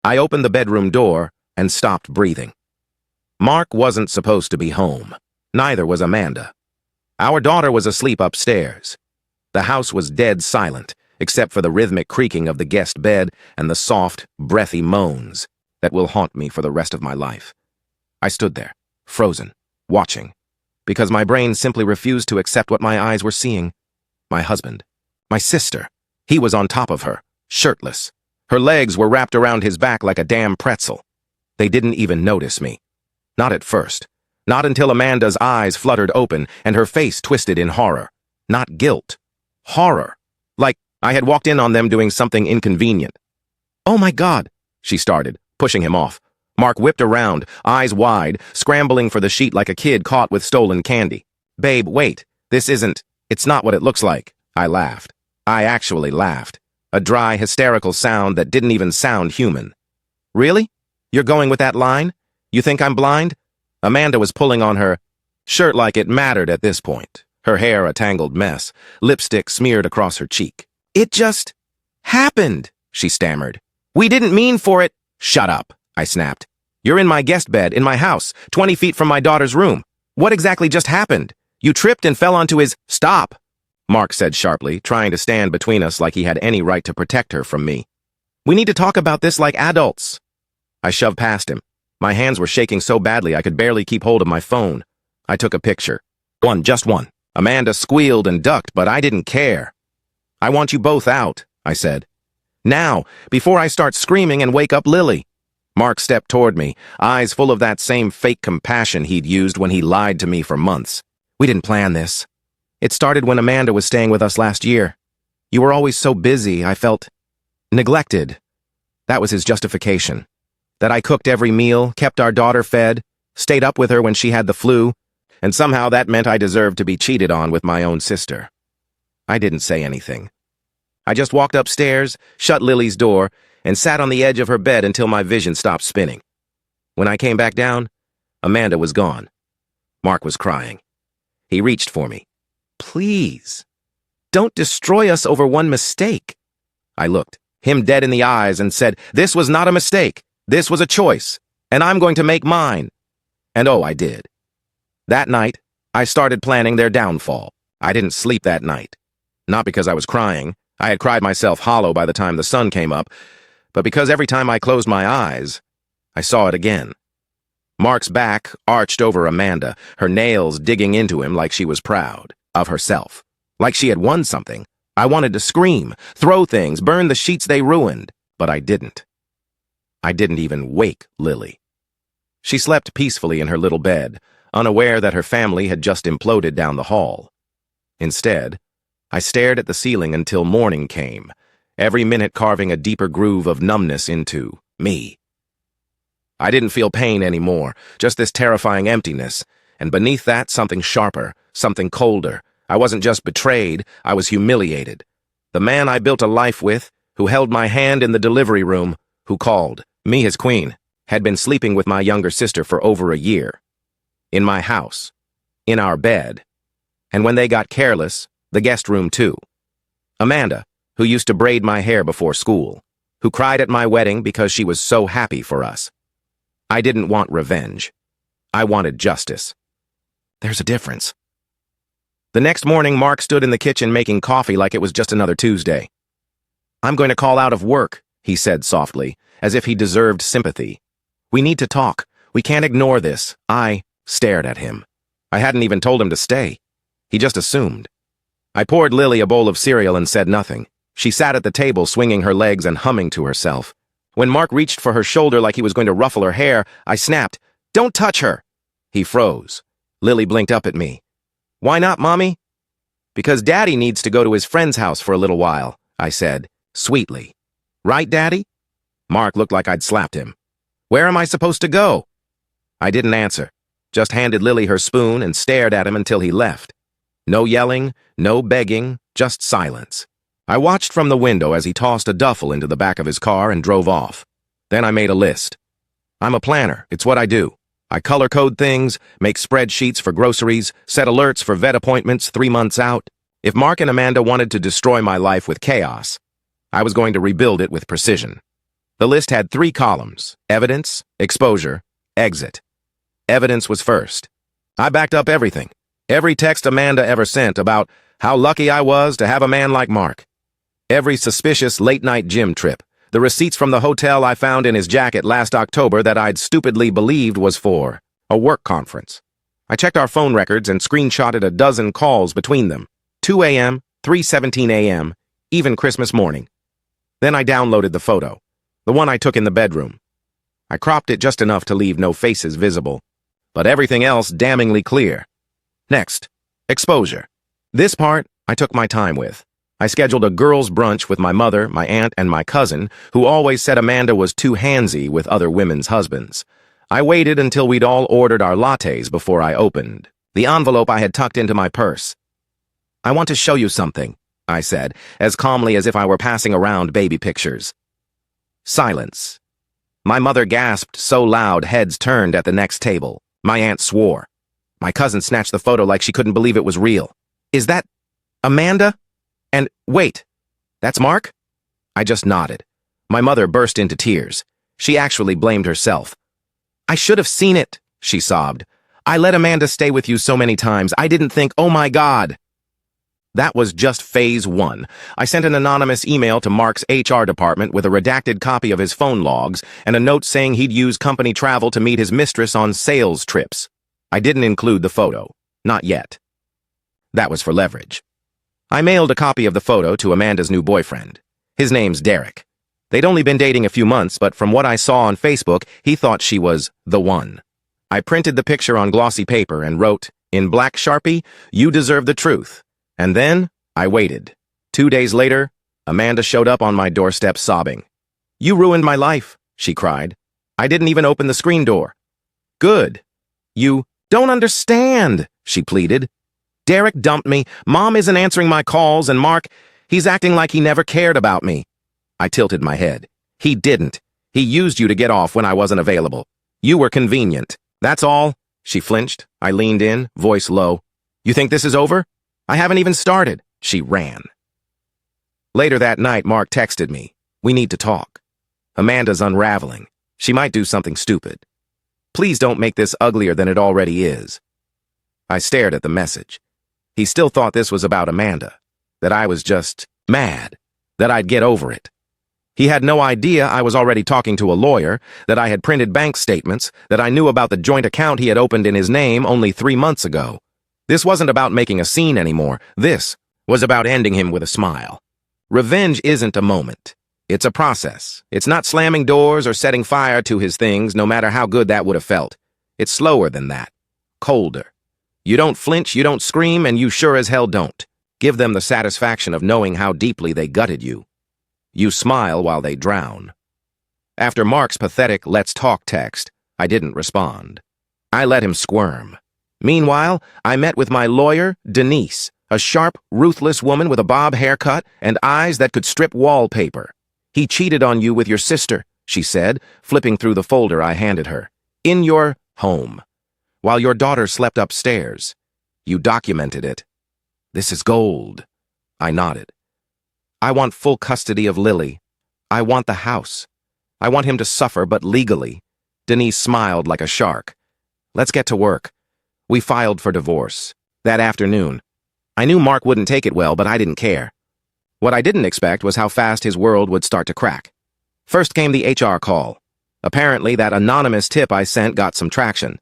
I opened the bedroom door and stopped breathing. Mark wasn't supposed to be home. Neither was Amanda. Our daughter was asleep upstairs. The house was dead silent, except for the rhythmic creaking of the guest bed and the soft, breathy moans that will haunt me for the rest of my life. I stood there, frozen, watching, because my brain simply refused to accept what my eyes were seeing. My husband, my sister, he was on top of her, shirtless. Her legs were wrapped around his back like a damn pretzel. They didn't even notice me. Not at first. Not until Amanda's eyes fluttered open and her face twisted in horror. Not guilt. Horror. Like I had walked in on them doing something inconvenient. "Oh my God," she started, pushing him off. Mark whipped around, eyes wide, scrambling for the sheet like a kid caught with stolen candy. "Babe, wait. It's not what it looks like." I laughed. I actually laughed. A dry, hysterical sound that didn't even sound human. "Really? You're going with that line? You think I'm blind?" Amanda was pulling on her shirt like it mattered at this point. Her hair a tangled mess, lipstick smeared across her cheek. "It just happened," she stammered. "We didn't mean for it." "Shut up," I snapped. "You're in my guest bed, in my house, 20 feet from my daughter's room. What exactly just happened? You tripped and fell onto his—" "Stop," Mark said sharply, trying to stand between us like he had any right to protect her from me. "We need to talk about this like adults." I shoved past him. My hands were shaking so badly I could barely keep hold of my phone. I took a picture. Just one. Amanda squealed and ducked, but I didn't care. "I want you both out," I said. "Now, before I start screaming and wake up Lily." Mark stepped toward me, eyes full of that same fake compassion he'd used when he lied to me for months. "We didn't plan this. It started when Amanda was staying with us last year. You were always so busy, I felt neglected." That was his justification. That I cooked every meal, kept our daughter fed, stayed up with her when she had the flu, and somehow that meant I deserved to be cheated on with my own sister. I didn't say anything. I just walked upstairs, shut Lily's door, and sat on the edge of her bed until my vision stopped spinning. When I came back down, Amanda was gone. Mark was crying. He reached for me. "Please, don't destroy us over one mistake." I looked him dead in the eyes and said, "This was not a mistake. This was a choice, and I'm going to make mine." And oh, I did. That night, I started planning their downfall. I didn't sleep that night. Not because I was crying. I had cried myself hollow by the time the sun came up, but because every time I closed my eyes, I saw it again. Mark's back arched over Amanda, her nails digging into him like she was proud of herself. Like she had won something. I wanted to scream, throw things, burn the sheets they ruined, but I didn't. I didn't even wake Lily. She slept peacefully in her little bed, unaware that her family had just imploded down the hall. Instead, I stared at the ceiling until morning came, every minute carving a deeper groove of numbness into me. I didn't feel pain anymore, just this terrifying emptiness, and beneath that something sharper, something colder. I wasn't just betrayed, I was humiliated. The man I built a life with, who held my hand in the delivery room, who called me his queen, had been sleeping with my younger sister for over a year. In my house. In our bed. And when they got careless, the guest room too. Amanda, who used to braid my hair before school, who cried at my wedding because she was so happy for us. I didn't want revenge. I wanted justice. There's a difference. The next morning, Mark stood in the kitchen making coffee like it was just another Tuesday. "I'm going to call out of work," he said softly, as if he deserved sympathy. "We need to talk. We can't ignore this." I stared at him. I hadn't even told him to stay. He just assumed. I poured Lily a bowl of cereal and said nothing. She sat at the table swinging her legs and humming to herself. When Mark reached for her shoulder like he was going to ruffle her hair, I snapped, "Don't touch her!" He froze. Lily blinked up at me. "Why not, Mommy?" "Because Daddy needs to go to his friend's house for a little while," I said, sweetly. "Right, Daddy?" Mark looked like I'd slapped him. "Where am I supposed to go?" I didn't answer, just handed Lily her spoon and stared at him until he left. No yelling, no begging, just silence. I watched from the window as he tossed a duffel into the back of his car and drove off. Then I made a list. I'm a planner, it's what I do. I color code things, make spreadsheets for groceries, set alerts for vet appointments 3 months out. If Mark and Amanda wanted to destroy my life with chaos, I was going to rebuild it with precision. The list had 3 columns: evidence, exposure, exit. Evidence was first. I backed up everything. Every text Amanda ever sent about how lucky I was to have a man like Mark. Every suspicious late-night gym trip. The receipts from the hotel I found in his jacket last October that I'd stupidly believed was for a work conference. I checked our phone records and screenshotted a dozen calls between them. 2 a.m., 3:17 a.m., even Christmas morning. Then I downloaded the photo, the one I took in the bedroom. I cropped it just enough to leave no faces visible, but everything else damningly clear. Next, exposure. This part I took my time with. I scheduled a girls' brunch with my mother, my aunt, and my cousin, who always said Amanda was too handsy with other women's husbands. I waited until we'd all ordered our lattes before I opened the envelope I had tucked into my purse. "I want to show you something," I said, as calmly as if I were passing around baby pictures. Silence. My mother gasped so loud heads turned at the next table. My aunt swore. My cousin snatched the photo like she couldn't believe it was real. "Is that Amanda? And wait, that's Mark?" I just nodded. My mother burst into tears. She actually blamed herself. "I should have seen it," she sobbed. "I let Amanda stay with you so many times. I didn't think, oh my God." That was just phase 1. I sent an anonymous email to Mark's HR department with a redacted copy of his phone logs and a note saying he'd use company travel to meet his mistress on sales trips. I didn't include the photo. Not yet. That was for leverage. I mailed a copy of the photo to Amanda's new boyfriend. His name's Derek. They'd only been dating a few months, but from what I saw on Facebook, he thought she was the one. I printed the picture on glossy paper and wrote, in black Sharpie, "You deserve the truth." And then I waited. 2 days later, Amanda showed up on my doorstep sobbing. "You ruined my life," she cried. "I didn't even open the screen door." "Good. You don't understand," she pleaded. "Derek dumped me, Mom isn't answering my calls, and Mark, he's acting like he never cared about me." I tilted my head. "He didn't. He used you to get off when I wasn't available. You were convenient. That's all." She flinched. I leaned in, voice low. "You think this is over? I haven't even started." She ran. Later that night, Mark texted me. "We need to talk. Amanda's unraveling. She might do something stupid. Please don't make this uglier than it already is." I stared at the message. He still thought this was about Amanda, that I was just mad, that I'd get over it. He had no idea I was already talking to a lawyer, that I had printed bank statements, that I knew about the joint account he had opened in his name only 3 months ago. This wasn't about making a scene anymore. This was about ending him with a smile. Revenge isn't a moment. It's a process. It's not slamming doors or setting fire to his things, no matter how good that would have felt. It's slower than that. Colder. You don't flinch, you don't scream, and you sure as hell don't. Give them the satisfaction of knowing how deeply they gutted you. You smile while they drown. After Mark's pathetic "let's talk" text, I didn't respond. I let him squirm. Meanwhile, I met with my lawyer, Denise, a sharp, ruthless woman with a bob haircut and eyes that could strip wallpaper. "He cheated on you with your sister," she said, flipping through the folder I handed her. "In your home. While your daughter slept upstairs. You documented it." "This is gold." I nodded. "I want full custody of Lily. I want the house. I want him to suffer, but legally." Denise smiled like a shark. "Let's get to work." We filed for divorce. That afternoon. I knew Mark wouldn't take it well, but I didn't care. What I didn't expect was how fast his world would start to crack. First came the HR call. Apparently, that anonymous tip I sent got some traction.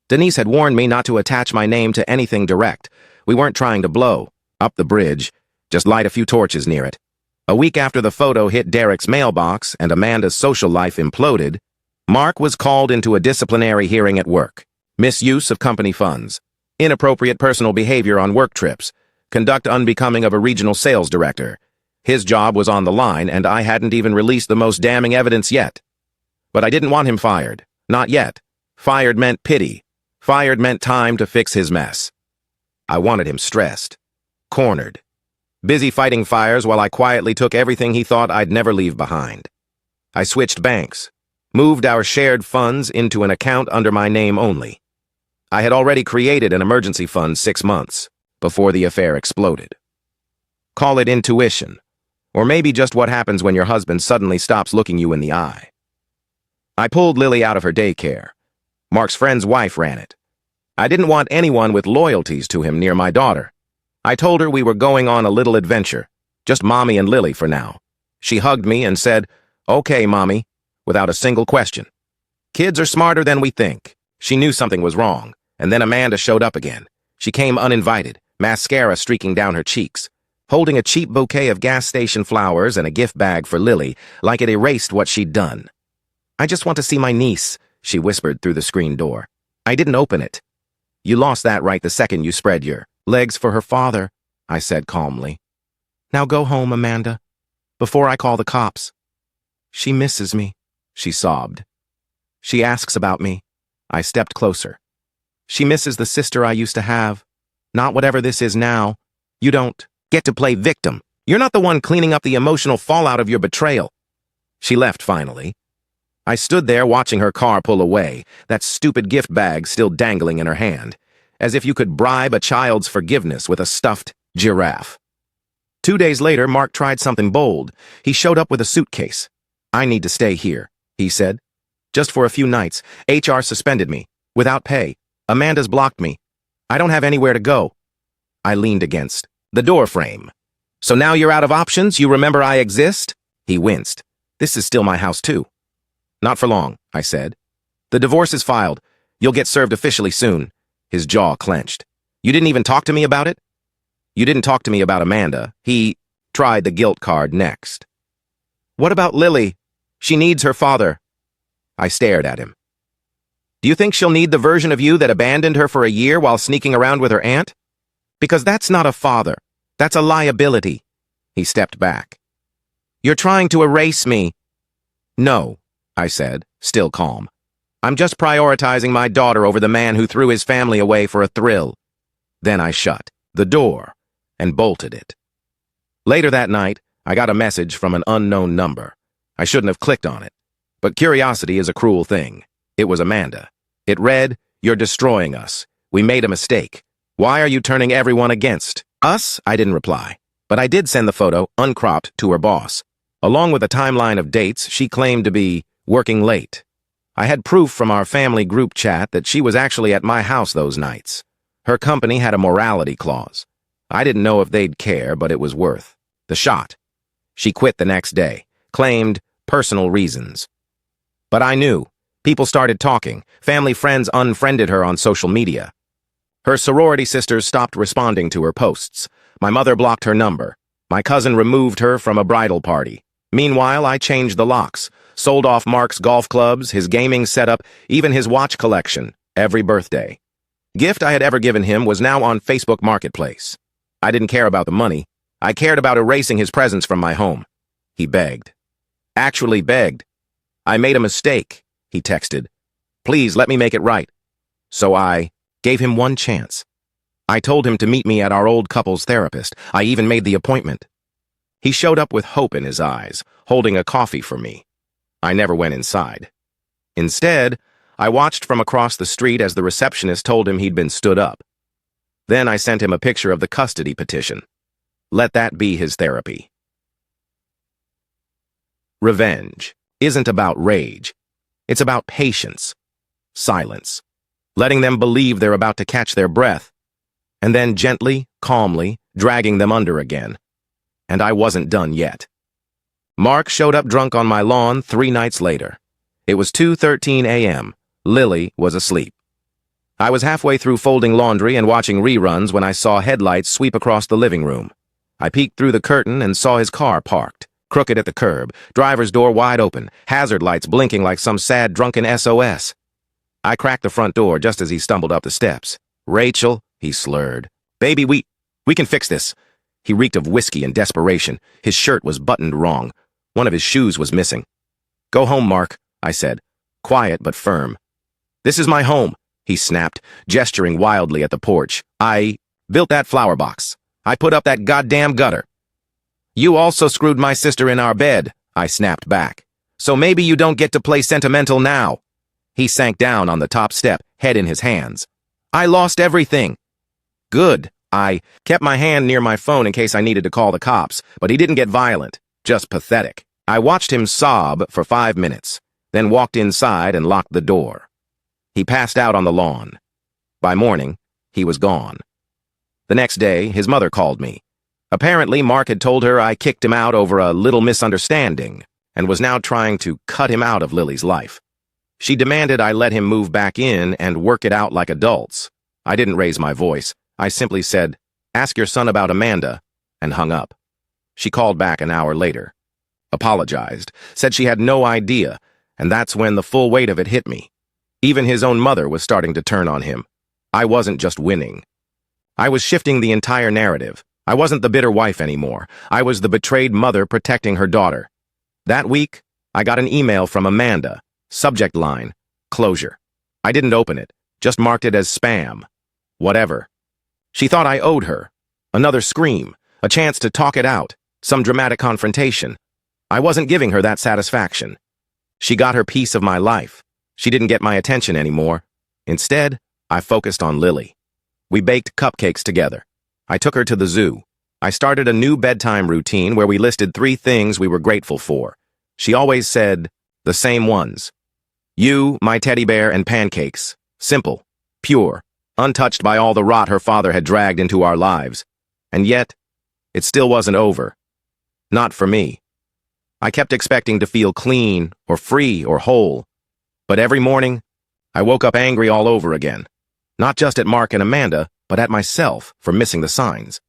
Denise had warned me not to attach my name to anything direct. We weren't trying to blow up the bridge, just light a few torches near it. A week after the photo hit Derek's mailbox and Amanda's social life imploded, Mark was called into a disciplinary hearing at work. Misuse of company funds, inappropriate personal behavior on work trips, conduct unbecoming of a regional sales director. His job was on the line, and I hadn't even released the most damning evidence yet. But I didn't want him fired. Not yet. Fired meant pity. Fired meant time to fix his mess. I wanted him stressed, cornered, busy fighting fires while I quietly took everything he thought I'd never leave behind. I switched banks, moved our shared funds into an account under my name only. I had already created an emergency fund 6 months before the affair exploded. Call it intuition, Or maybe just what happens when your husband suddenly stops looking you in the eye. I pulled Lily out of her daycare. Mark's friend's wife ran it. I didn't want anyone with loyalties to him near my daughter. I told her we were going on a little adventure, just Mommy and Lily for now. She hugged me and said, "Okay, Mommy," without a single question. Kids are smarter than we think. She knew something was wrong, and then Amanda showed up again. She came uninvited, mascara streaking down her cheeks, holding a cheap bouquet of gas station flowers and a gift bag for Lily, like it erased what she'd done. "I just want to see my niece," she whispered through the screen door. "I didn't open it." "You lost that right the second you spread your legs for her father," I said calmly. "Now go home, Amanda, before I call the cops." "She misses me," she sobbed. "She asks about me." I stepped closer. "She misses the sister I used to have. Not whatever this is now. You don't get to play victim. You're not the one cleaning up the emotional fallout of your betrayal." She left finally. I stood there watching her car pull away, that stupid gift bag still dangling in her hand, as if you could bribe a child's forgiveness with a stuffed giraffe. 2 days later, Mark tried something bold. He showed up with a suitcase. "I need to stay here," he said. "Just for a few nights. HR suspended me, without pay. Amanda's blocked me. I don't have anywhere to go." I leaned against the door frame. "So now you're out of options? You remember I exist?" He winced. "This is still my house, too." "Not for long," I said. "The divorce is filed. You'll get served officially soon." His jaw clenched. "You didn't even talk to me about it?" "You didn't talk to me about Amanda." He tried the guilt card next. "What about Lily? She needs her father." I stared at him. "Do you think she'll need the version of you that abandoned her for a year while sneaking around with her aunt? Because that's not a father. That's a liability." He stepped back. "You're trying to erase me." "No," I said, still calm. "I'm just prioritizing my daughter over the man who threw his family away for a thrill." Then I shut the door and bolted it. Later that night, I got a message from an unknown number. I shouldn't have clicked on it, but curiosity is a cruel thing. It was Amanda. It read, "You're destroying us. We made a mistake. Why are you turning everyone against us?" I didn't reply, but I did send the photo, uncropped, to her boss. Along with a timeline of dates she claimed to be working late. I had proof from our family group chat that she was actually at my house those nights. Her company had a morality clause. I didn't know if they'd care, but it was worth the shot. She quit the next day, claimed personal reasons. But I knew. People started talking. Family friends unfriended her on social media. Her sorority sisters stopped responding to her posts. My mother blocked her number. My cousin removed her from a bridal party. Meanwhile, I changed the locks, sold off Mark's golf clubs, his gaming setup, even his watch collection, every birthday. Gift I had ever given him was now on Facebook Marketplace. I didn't care about the money. I cared about erasing his presence from my home. He begged. Actually begged. "I made a mistake," he texted. "Please let me make it right." So I gave him one chance. I told him to meet me at our old couples therapist. I even made the appointment. He showed up with hope in his eyes, holding a coffee for me. I never went inside. Instead, I watched from across the street as the receptionist told him he'd been stood up. Then I sent him a picture of the custody petition. Let that be his therapy. Revenge isn't about rage. It's about patience, silence, letting them believe they're about to catch their breath, and then gently, calmly, dragging them under again. And I wasn't done yet. Mark showed up drunk on my lawn 3 nights later. It was 2:13 a.m. Lily was asleep. I was halfway through folding laundry and watching reruns when I saw headlights sweep across the living room. I peeked through the curtain and saw his car parked, crooked at the curb, driver's door wide open, hazard lights blinking like some sad drunken SOS. I cracked the front door just as he stumbled up the steps. "Rachel," he slurred. "Baby, we can fix this." He reeked of whiskey and desperation. His shirt was buttoned wrong. One of his shoes was missing. "Go home, Mark," I said, quiet but firm. "This is my home," he snapped, gesturing wildly at the porch. "I built that flower box. I put up that goddamn gutter." "You also screwed my sister in our bed," I snapped back. "So maybe you don't get to play sentimental now." He sank down on the top step, head in his hands. "I lost everything." "Good." I kept my hand near my phone in case I needed to call the cops, but he didn't get violent. Just pathetic. I watched him sob for 5 minutes, then walked inside and locked the door. He passed out on the lawn. By morning, he was gone. The next day, his mother called me. Apparently, Mark had told her I kicked him out over a little misunderstanding and was now trying to cut him out of Lily's life. She demanded I let him move back in and work it out like adults. I didn't raise my voice. I simply said, "Ask your son about Amanda," and hung up. She called back an hour later, apologized, said she had no idea, and that's when the full weight of it hit me. Even his own mother was starting to turn on him. I wasn't just winning. I was shifting the entire narrative. I wasn't the bitter wife anymore. I was the betrayed mother protecting her daughter. That week, I got an email from Amanda. Subject line, closure. I didn't open it, just marked it as spam. Whatever. She thought I owed her. Another scream, a chance to talk it out, some dramatic confrontation. I wasn't giving her that satisfaction. She got her piece of my life. She didn't get my attention anymore. Instead, I focused on Lily. We baked cupcakes together. I took her to the zoo. I started a new bedtime routine where we listed 3 things we were grateful for. She always said the same ones. You, my teddy bear, and pancakes. Simple, pure, untouched by all the rot her father had dragged into our lives. And yet, it still wasn't over. Not for me. I kept expecting to feel clean, or free, or whole. But every morning, I woke up angry all over again. Not just at Mark and Amanda, but at myself for missing the signs.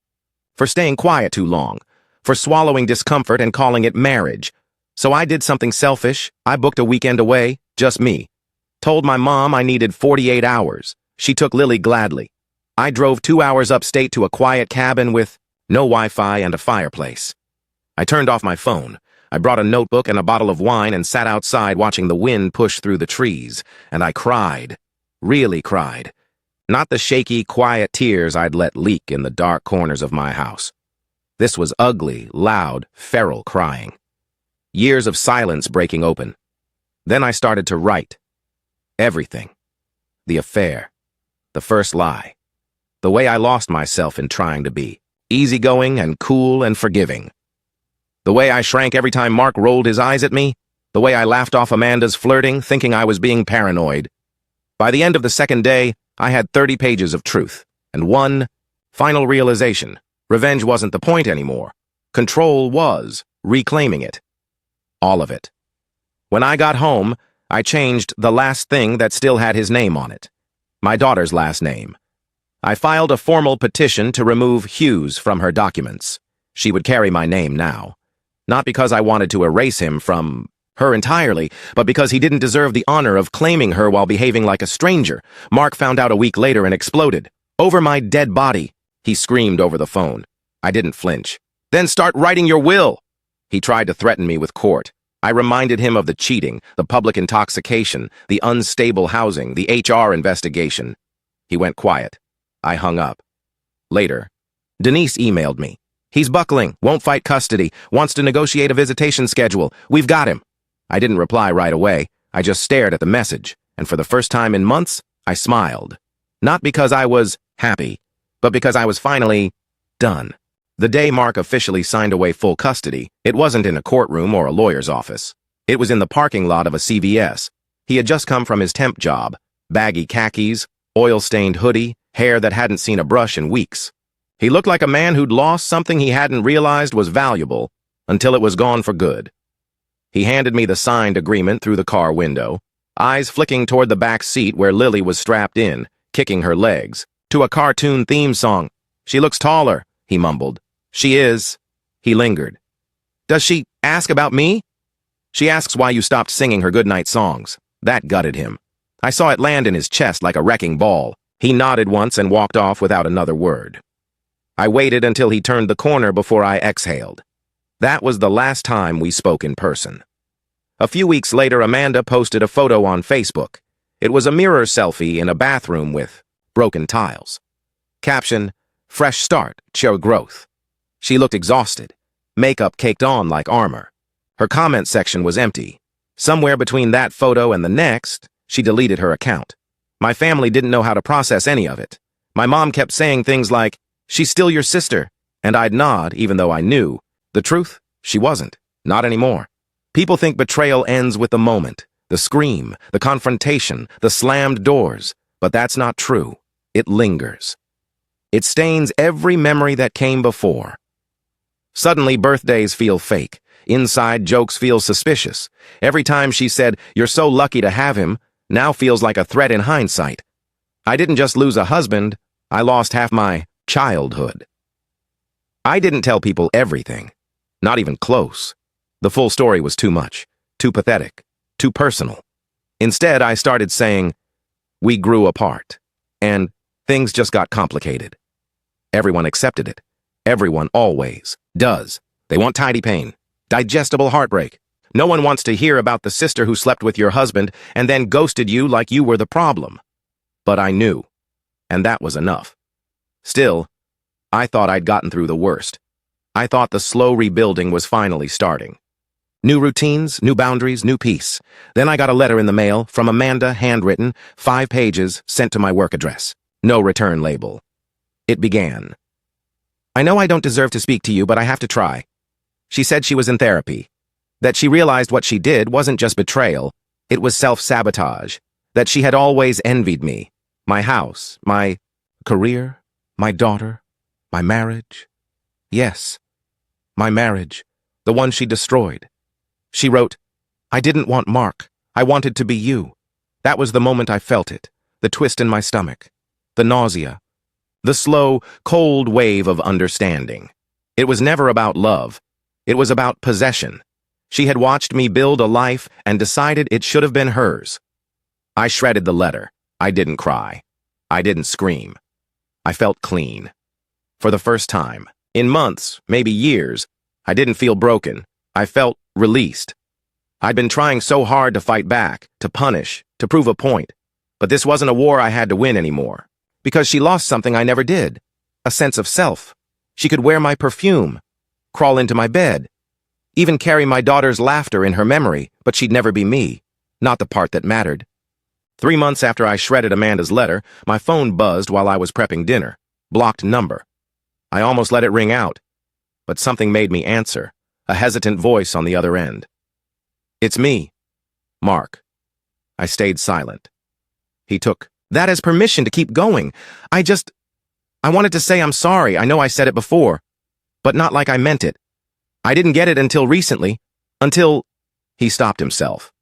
For staying quiet too long. For swallowing discomfort and calling it marriage. So I did something selfish. I booked a weekend away, just me. Told my mom I needed 48 hours. She took Lily gladly. I drove 2 hours upstate to a quiet cabin with no Wi-Fi and a fireplace. I turned off my phone. I brought a notebook and a bottle of wine and sat outside watching the wind push through the trees. And I cried. Really cried. Not the shaky, quiet tears I'd let leak in the dark corners of my house. This was ugly, loud, feral crying. Years of silence breaking open. Then I started to write. Everything. The affair. The first lie. The way I lost myself in trying to be. Easygoing and cool and forgiving. The way I shrank every time Mark rolled his eyes at me. The way I laughed off Amanda's flirting, thinking I was being paranoid. By the end of the second day, I had 30 pages of truth. And one final realization. Revenge wasn't the point anymore. Control was. Reclaiming it. All of it. When I got home, I changed the last thing that still had his name on it. My daughter's last name. I filed a formal petition to remove Hughes from her documents. She would carry my name now. Not because I wanted to erase him from her entirely, but because he didn't deserve the honor of claiming her while behaving like a stranger. Mark found out a week later and exploded. "Over my dead body," he screamed over the phone. I didn't flinch. "Then start writing your will." He tried to threaten me with court. I reminded him of the cheating, the public intoxication, the unstable housing, the HR investigation. He went quiet. I hung up. Later, Denise emailed me. "He's buckling, won't fight custody, wants to negotiate a visitation schedule. We've got him." I didn't reply right away. I just stared at the message, and for the first time in months, I smiled. Not because I was happy, but because I was finally done. The day Mark officially signed away full custody, it wasn't in a courtroom or a lawyer's office. It was in the parking lot of a CVS. He had just come from his temp job. Baggy khakis, oil-stained hoodie, hair that hadn't seen a brush in weeks. He looked like a man who'd lost something he hadn't realized was valuable until it was gone for good. He handed me the signed agreement through the car window, eyes flicking toward the back seat where Lily was strapped in, kicking her legs, to a cartoon theme song. "She looks taller," he mumbled. "She is." He lingered. "Does she ask about me?" "She asks why you stopped singing her goodnight songs." That gutted him. I saw it land in his chest like a wrecking ball. He nodded once and walked off without another word. I waited until he turned the corner before I exhaled. That was the last time we spoke in person. A few weeks later, Amanda posted a photo on Facebook. It was a mirror selfie in a bathroom with broken tiles. Caption, "Fresh start, show growth." She looked exhausted, makeup caked on like armor. Her comment section was empty. Somewhere between that photo and the next, she deleted her account. My family didn't know how to process any of it. My mom kept saying things like, "She's still your sister," and I'd nod even though I knew. The truth, she wasn't. Not anymore. People think betrayal ends with the moment, the scream, the confrontation, the slammed doors. But that's not true. It lingers. It stains every memory that came before. Suddenly, birthdays feel fake. Inside jokes feel suspicious. Every time she said, "You're so lucky to have him," now feels like a threat in hindsight. I didn't just lose a husband, I lost half my childhood. I didn't tell people everything, not even close. The full story was too much, too pathetic, too personal. Instead, I started saying, "We grew apart," and things just got complicated. Everyone accepted it. Everyone always does. They want tidy pain, digestible heartbreak. No one wants to hear about the sister who slept with your husband and then ghosted you like you were the problem. But I knew, and that was enough. Still, I thought I'd gotten through the worst. I thought the slow rebuilding was finally starting. New routines, new boundaries, new peace. Then I got a letter in the mail from Amanda, handwritten, 5 pages, sent to my work address. No return label. It began. "I know I don't deserve to speak to you, but I have to try." She said she was in therapy. That she realized what she did wasn't just betrayal, it was self-sabotage. That she had always envied me. My house, my career, my daughter, my marriage. Yes, my marriage, the one she destroyed. She wrote, "I didn't want Mark. I wanted to be you." That was the moment I felt it, the twist in my stomach, the nausea, the slow, cold wave of understanding. It was never about love. It was about possession. She had watched me build a life and decided it should have been hers. I shredded the letter. I didn't cry. I didn't scream. I felt clean. For the first time, in months, maybe years, I didn't feel broken. I felt released. I'd been trying so hard to fight back, to punish, to prove a point. But this wasn't a war I had to win anymore. Because she lost something I never did. A sense of self. She could wear my perfume, crawl into my bed, even carry my daughter's laughter in her memory, but she'd never be me, not the part that mattered. 3 months after I shredded Amanda's letter, my phone buzzed while I was prepping dinner. Blocked number. I almost let it ring out, but something made me answer, a hesitant voice on the other end. "It's me, Mark." I stayed silent. He took that as permission to keep going. I wanted to say I'm sorry. I know I said it before, but not like I meant it. I didn't get it until recently, until... He stopped himself.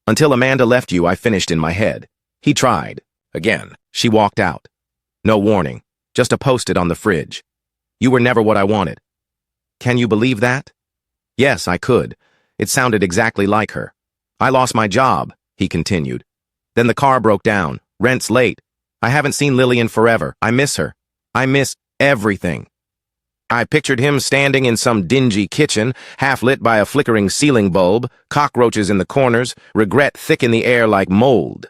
"Until Amanda left you, I finished in my head." He tried. Again, she walked out. No warning, just a post-it on the fridge. "You were never what I wanted." Can you believe that? Yes, I could. It sounded exactly like her. "I lost my job," he continued. "Then the car broke down. Rent's late. I haven't seen Lillian forever. I miss her. I miss everything." I pictured him standing in some dingy kitchen, half lit by a flickering ceiling bulb, cockroaches in the corners, regret thick in the air like mold.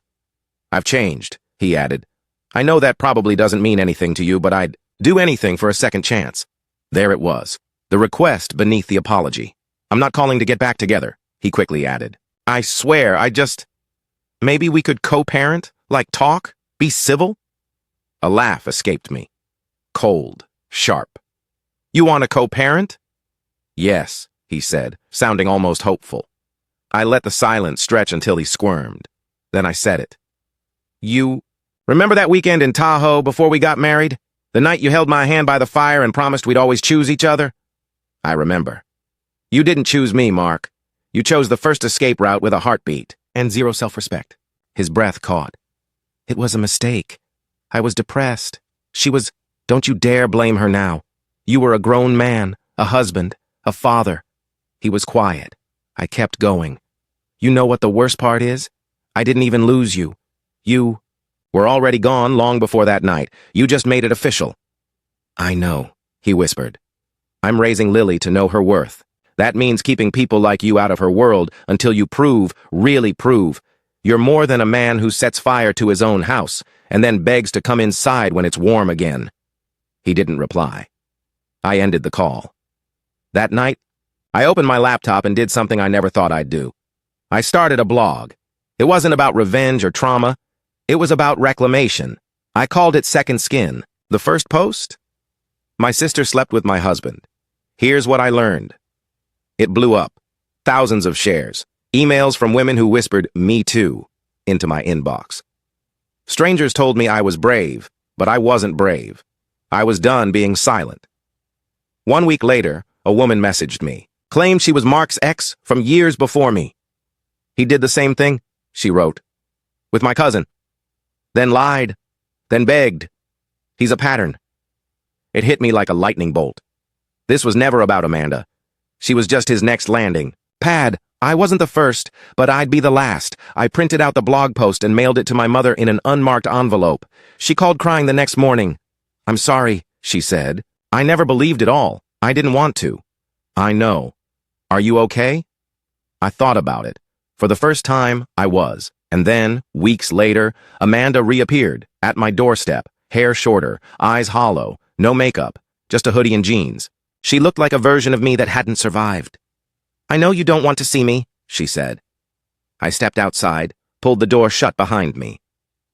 "I've changed," he added. "I know that probably doesn't mean anything to you, but I'd do anything for a second chance." There it was, the request beneath the apology. "I'm not calling to get back together," he quickly added. "I swear, maybe we could co-parent, like talk, be civil?" A laugh escaped me. Cold, sharp. "You want to co-parent?" "Yes," he said, sounding almost hopeful. I let the silence stretch until he squirmed. Then I said it. "You remember that weekend in Tahoe before we got married? The night you held my hand by the fire and promised we'd always choose each other?" "I remember." "You didn't choose me, Mark. You chose the first escape route with a heartbeat and zero self-respect." His breath caught. "It was a mistake. I was depressed. She was... Don't you dare blame her now. You were a grown man, a husband, a father." He was quiet. I kept going. "You know what the worst part is? I didn't even lose you. You were already gone long before that night. You just made it official." "I know," he whispered. "I'm raising Lily to know her worth. That means keeping people like you out of her world until you prove, really prove, you're more than a man who sets fire to his own house and then begs to come inside when it's warm again." He didn't reply. I ended the call. That night, I opened my laptop and did something I never thought I'd do. I started a blog. It wasn't about revenge or trauma. It was about reclamation. I called it Second Skin. The first post? My sister slept with my husband. Here's what I learned. It blew up. Thousands of shares. Emails from women who whispered, "Me too," into my inbox. Strangers told me I was brave, but I wasn't brave. I was done being silent. 1 week later, a woman messaged me, claimed she was Mark's ex from years before me. "He did the same thing," she wrote, "with my cousin. Then lied, then begged. He's a pattern." It hit me like a lightning bolt. This was never about Amanda. She was just his next landing pad. I wasn't the first, but I'd be the last. I printed out the blog post and mailed it to my mother in an unmarked envelope. She called crying the next morning. "I'm sorry," she said. "I never believed it all. I didn't want to." "I know. Are you okay?" I thought about it. For the first time, I was. And then, weeks later, Amanda reappeared at my doorstep, hair shorter, eyes hollow, no makeup, just a hoodie and jeans. She looked like a version of me that hadn't survived. "I know you don't want to see me," she said. I stepped outside, pulled the door shut behind me.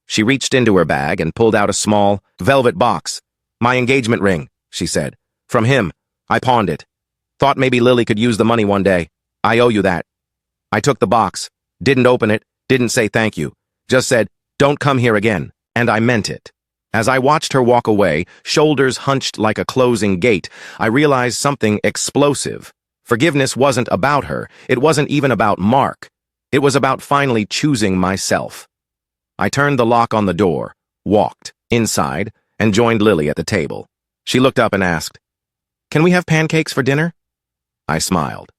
She reached into her bag and pulled out a small, velvet box. "My engagement ring," she said. "From him. I pawned it. Thought maybe Lily could use the money one day. I owe you that." I took the box, didn't open it, didn't say thank you, just said, "Don't come here again," and I meant it. As I watched her walk away, shoulders hunched like a closing gate, I realized something explosive. Forgiveness wasn't about her. It wasn't even about Mark. It was about finally choosing myself. I turned the lock on the door, walked inside, and joined Lily at the table. She looked up and asked, "Can we have pancakes for dinner?" I smiled.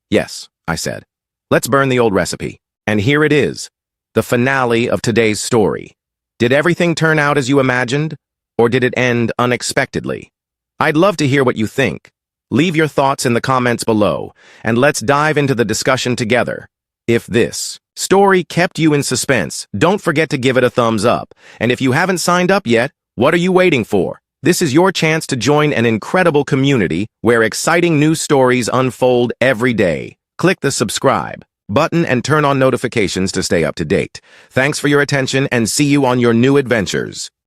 "Yes," I said. "Let's burn the old recipe." And here it is, the finale of today's story. Did everything turn out as you imagined, or did it end unexpectedly? I'd love to hear what you think. Leave your thoughts in the comments below, and let's dive into the discussion together. If this story kept you in suspense, don't forget to give it a thumbs up. And if you haven't signed up yet, what are you waiting for? This is your chance to join an incredible community where exciting new stories unfold every day. Click the subscribe button and turn on notifications to stay up to date. Thanks for your attention and see you on your new adventures.